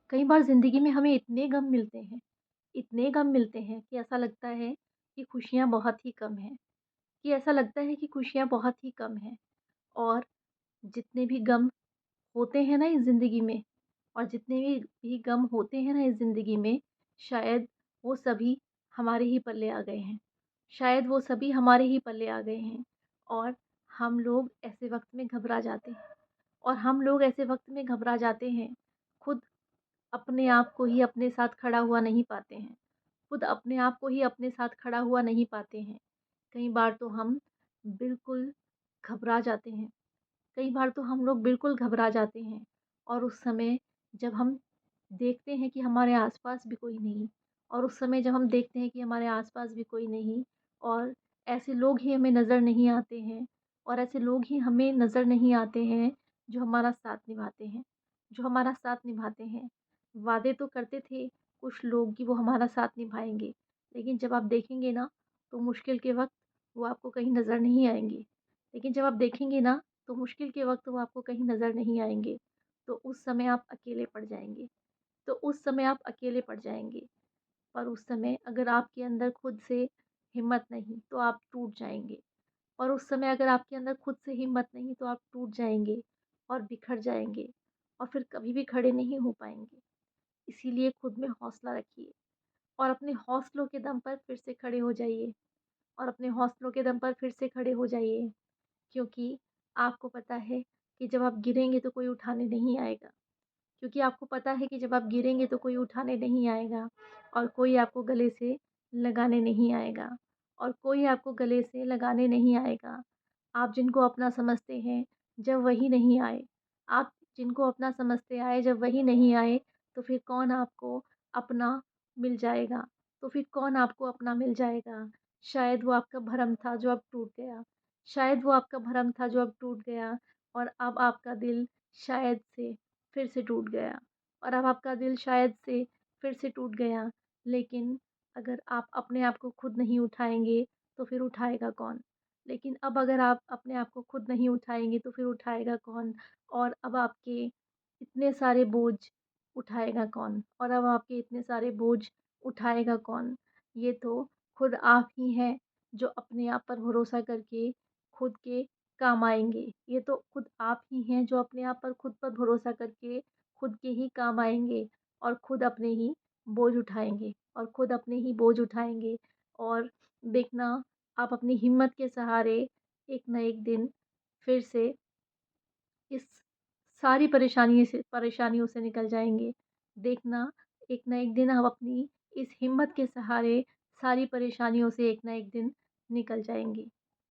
कई बार ज़िंदगी में हमें इतने गम मिलते हैं कि ऐसा लगता है कि खुशियाँ बहुत ही कम हैं, कि ऐसा लगता है कि खुशियाँ बहुत ही कम हैं। और जितने भी गम होते हैं ना इस ज़िंदगी में और जितने भी गम होते हैं ना इस ज़िंदगी में, शायद वो सभी हमारे ही पल्ले आ गए हैं। शायद वो सभी हमारे ही पल्ले आ गए हैं और हम लोग ऐसे वक़्त में घबरा जाते हैं और हम लोग ऐसे वक़्त में घबरा जाते हैं, खुद अपने आप को ही अपने साथ खड़ा हुआ नहीं पाते हैं। खुद अपने आप को ही अपने साथ खड़ा हुआ नहीं पाते हैं। कई बार तो हम बिल्कुल घबरा जाते हैं। कई बार तो हम लोग बिल्कुल घबरा जाते हैं और उस समय जब हम देखते हैं कि हमारे आस-पास भी कोई नहीं और उस समय जब हम देखते हैं कि हमारे आस-पास भी कोई नहीं और ऐसे लोग ही हमें नज़र नहीं आते हैं और ऐसे लोग ही हमें नज़र नहीं आते हैं जो हमारा साथ निभाते हैं, जो हमारा साथ निभाते हैं। वादे तो करते थे कुछ लोग कि वो हमारा साथ निभाएँगे, लेकिन जब आप देखेंगे ना तो मुश्किल के वक़्त वो आपको कहीं नज़र नहीं आएँगे। लेकिन जब आप देखेंगे ना तो मुश्किल के वक़्त वो आपको कहीं नज़र नहीं आएँगे, तो उस समय आप अकेले पड़ जाएँगे। तो उस समय आप अकेले पड़ जाएँगे। पर उस समय अगर आपके अंदर खुद से हिम्मत नहीं, तो आप टूट जाएँगे। और उस समय अगर आपके अंदर खुद से हिम्मत नहीं, तो आप टूट जाएँगे और बिखर जाएँगे और फिर कभी भी खड़े नहीं हो पाएँगे। इसीलिए खुद में हौसला रखिए और अपने हौसलों के दम पर फिर से खड़े हो जाइए और अपने हौसलों के दम पर फिर से खड़े हो जाइए। क्योंकि आपको पता है कि जब आप गिरेंगे तो कोई उठाने नहीं आएगा। क्योंकि आपको पता है कि जब आप गिरेंगे तो कोई उठाने नहीं आएगा और कोई आपको गले से लगाने नहीं आएगा और कोई आपको गले से लगाने नहीं आएगा। आप जिनको अपना समझते हैं, जब वही नहीं आए, आप जिनको अपना समझते आए जब वही नहीं आए, तो फिर कौन आपको अपना मिल जाएगा? तो फिर कौन आपको अपना मिल जाएगा? शायद वो आपका भरम था जो अब टूट गया। शायद वो आपका भरम था जो अब टूट गया और अब आपका दिल शायद से फिर से टूट गया और अब आपका दिल शायद से फिर से टूट गया। लेकिन अगर आप अपने आप को खुद नहीं उठाएँगे, तो फिर उठाएगा कौन? लेकिन अब अगर आप अपने आप को खुद नहीं उठाएँगे, तो फिर उठाएगा कौन? और अब आपके इतने सारे बोझ उठाएगा कौन? और अब आपके इतने सारे बोझ उठाएगा कौन? ये तो खुद आप ही हैं, जो अपने आप पर भरोसा करके खुद के काम आएँगे। ये तो खुद आप ही हैं जो अपने आप पर खुद पर भरोसा करके खुद के ही काम आएँगे और खुद अपने ही बोझ उठाएँगे और खुद अपने ही बोझ उठाएँगे। और देखना आप अपनी हिम्मत के सहारे एक ना एक दिन फिर से इस सारी परेशानियों से निकल जाएँगे। देखना एक ना एक दिन आप अपनी इस हिम्मत के सहारे सारी परेशानियों से एक ना एक दिन निकल जाएँगे।